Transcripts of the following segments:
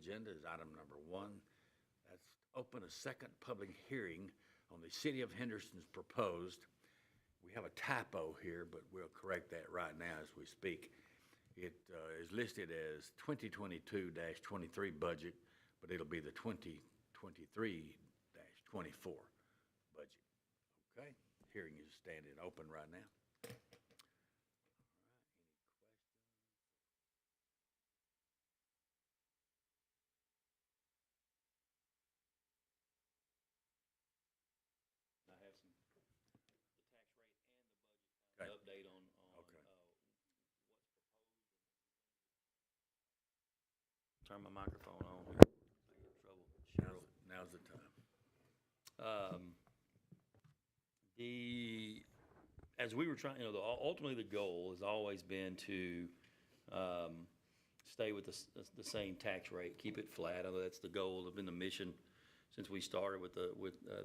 agenda is item number 1. That's open a second public hearing on the City of Henderson's proposed. We have a typo here, but we'll correct that right now as we speak. It is listed as 2022-23 budget, but it'll be the 2023-24 budget. Okay, hearing is standing open right now. I have some, the tax rate and the budget Okay. kind of update on Okay. what's proposed. Turn my microphone on here. I get in trouble. Cheryl. Now's the time. As we were trying, ultimately the goal has always been to stay with the same tax rate, keep it flat. I know that's the goal, have been the mission since we started with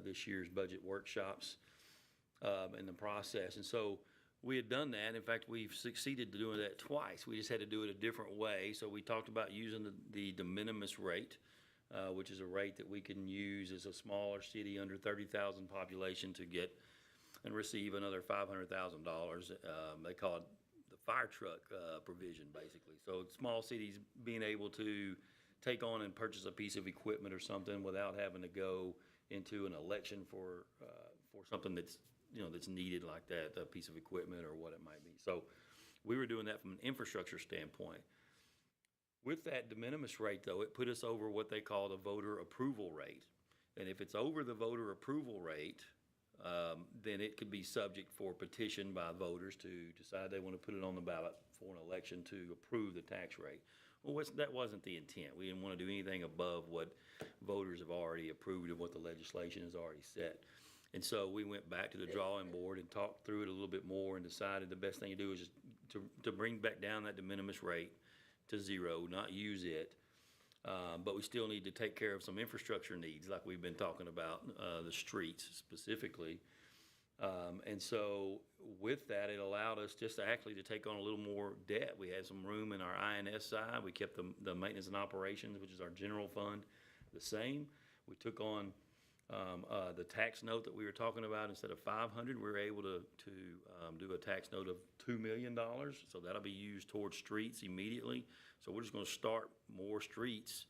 this year's budget workshops and the process. And so we had done that. In fact, we've succeeded to doing that twice. We just had to do it a different way. So we talked about using the de minimis rate, which is a rate that we can use as a smaller city under 30,000 population to get and receive another $500,000. They call it the fire truck provision, basically. So small cities being able to take on and purchase a piece of equipment or something without having to go into an election for something that's needed like that, a piece of equipment or what it might be. So we were doing that from an infrastructure standpoint. With that de minimis rate, though, it put us over what they call the voter approval rate. And if it's over the voter approval rate, then it could be subject for petition by voters to decide they want to put it on the ballot for an election to approve the tax rate. Well, that wasn't the intent. We didn't want to do anything above what voters have already approved and what the legislation has already set. And so we went back to the drawing board and talked through it a little bit more and decided the best thing to do is just to bring back down that de minimis rate to zero, not use it. But we still need to take care of some infrastructure needs like we've been talking about, the streets specifically. And so with that, it allowed us just actually to take on a little more debt. We had some room in our INS side. We kept the maintenance and operations, which is our general fund, the same. We took on the tax note that we were talking about. Instead of 500, we were able to do a tax note of $2 million. So that'll be used towards streets immediately. So we're just going to start more streets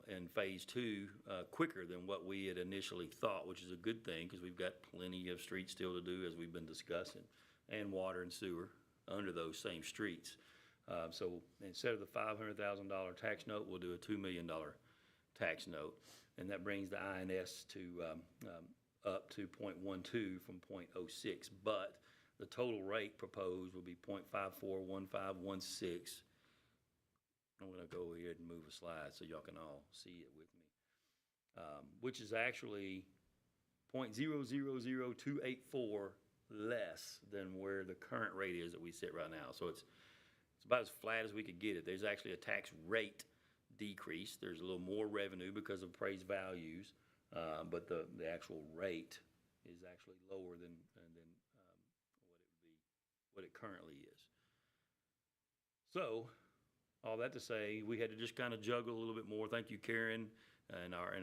in phase 2 quicker than what we had initially thought, which is a good thing because we've got plenty of streets still to do, as we've been discussing, and water and sewer under those same streets. So instead of the $500,000 tax note, we'll do a $2 million tax note, and that brings the INS to up to 0.12 from 0.06. But the total rate proposed will be 0.541516. I'm going to go ahead and move a slide so y'all can all see it with me, which is actually 0.000284 less than where the current rate is that we sit right now. So it's about as flat as we could get it. There's actually a tax rate decrease. There's a little more revenue because of appraised values, but the actual rate is actually lower than what it currently is. So all that to say, we had to just kind of juggle a little bit more. Thank you, Karen, and our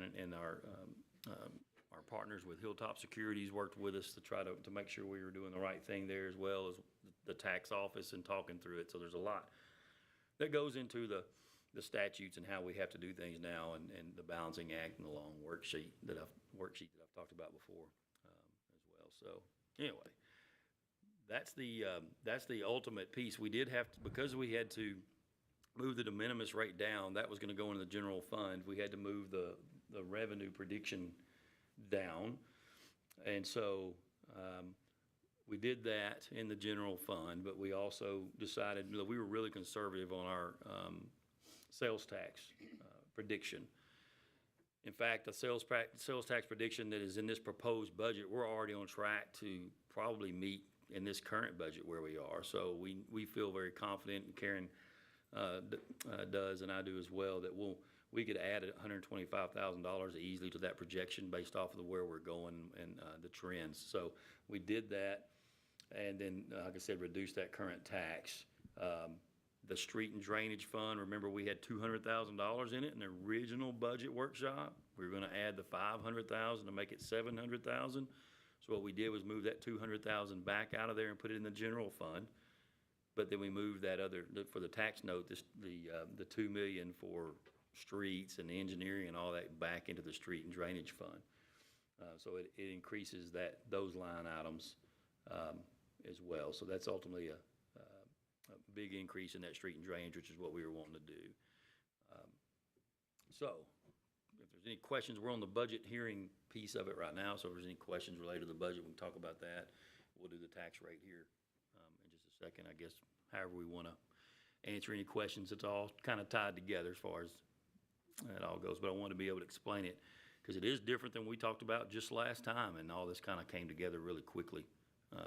partners with Hilltop Securities worked with us to try to make sure we were doing the right thing there, as well as the tax office and talking through it. So there's a lot that goes into the statutes and how we have to do things now, and the balancing act and the long worksheet that I've talked about before as well. So anyway, that's the ultimate piece. We did have to, because we had to move the de minimis rate down, that was going to go into the general fund. We had to move the revenue prediction down, and so we did that in the general fund. But we also decided that we were really conservative on our sales tax prediction. In fact, the sales tax prediction that is in this proposed budget, we're already on track to probably meet in this current budget where we are. So we feel very confident, and Karen does, and I do as well, that we could add $125,000 easily to that projection based off of where we're going and the trends. So we did that, and then, like I said, reduce that current tax. The street and drainage fund, remember, we had $200,000 in it in the original budget workshop. We were gonna add the 500,000 to make it 700,000. So what we did was move that 200,000 back out of there and put it in the general fund. But then we moved that for the tax note, the 2 million for streets and engineering and all that back into the street and drainage fund. So it increases those line items, as well. So that's ultimately a big increase in that street and drainage, which is what we were wanting to do. So, if there's any questions, we're on the budget hearing piece of it right now, so if there's any questions related to the budget, we can talk about that. We'll do the tax rate here in just a second, I guess, however we want to answer any questions. It's all kind of tied together as far as it all goes, but I want to be able to explain it, because it is different than we talked about just last time, and all this kind of came together really quickly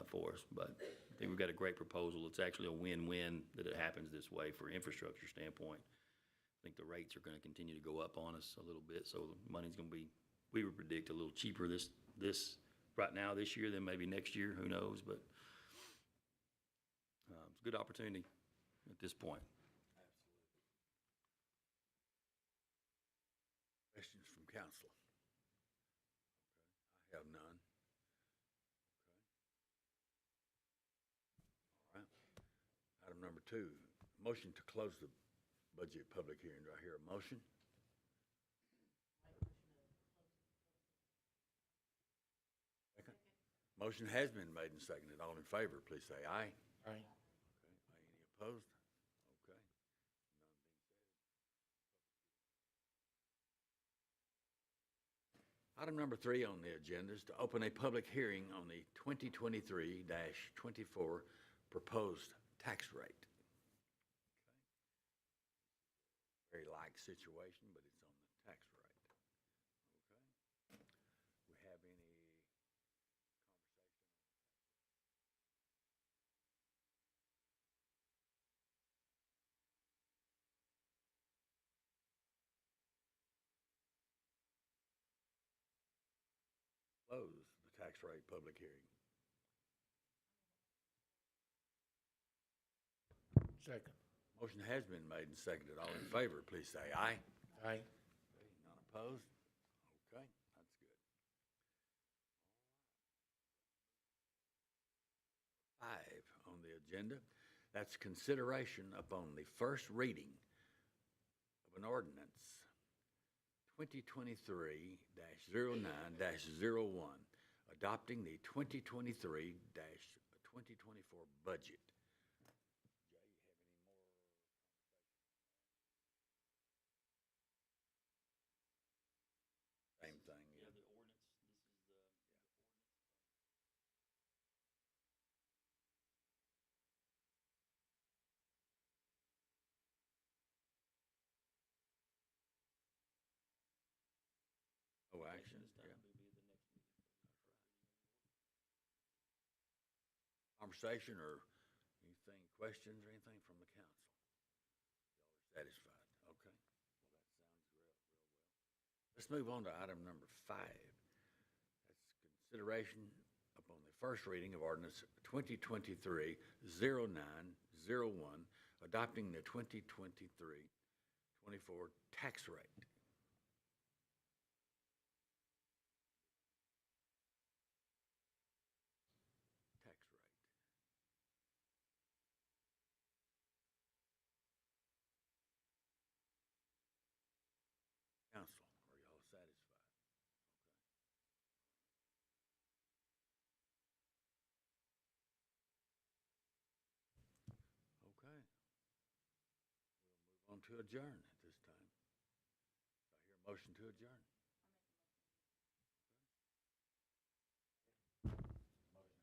for us. But I think we've got a great proposal. It's actually a win-win that it happens this way for infrastructure standpoint. I think the rates are going to continue to go up on us a little bit, so the money's going to be, we would predict, a little cheaper this right now this year than maybe next year. Who knows? But it's a good opportunity at this point. Questions from council? Okay, I have none. Okay. All right. Item number 2, motion to close the budget public hearing. Do I hear a motion? Second. Motion has been made and seconded. All in favor, please say aye. Aye. Okay. Any opposed? Okay. Item number 3 on the agenda is to open a public hearing on the 2023-24 proposed tax rate. Okay. Very like situation, but it's on the tax rate. Okay. We have any close the tax rate public hearing? Second. Motion has been made and seconded. All in favor, please say aye. Aye. Okay, none opposed? Okay, that's good. 5 on the agenda, that's consideration upon the first reading of an ordinance 2023-09-01, adopting the 2023-2024 budget. Same thing, yeah. The ordinance, this is the ordinance. No action, This time yeah. will be the next meeting. Conversation or anything, questions or anything from the council? Y'all are satisfied? Okay. Well, that sounds real well. Let's move on to item number 5. That's consideration upon the first reading of ordinance 2023-09-01, adopting the 2023-24 tax rate. Tax rate. Council, are y'all satisfied? Okay. We'll move on to adjourn at this time. I hear a motion to adjourn. Motion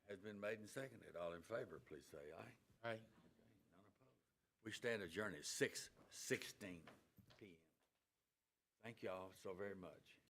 has been made and seconded. All in favor, please say aye. Aye. Okay, none opposed. We stand adjourned at 6:16 p.m. Thank y'all so very much.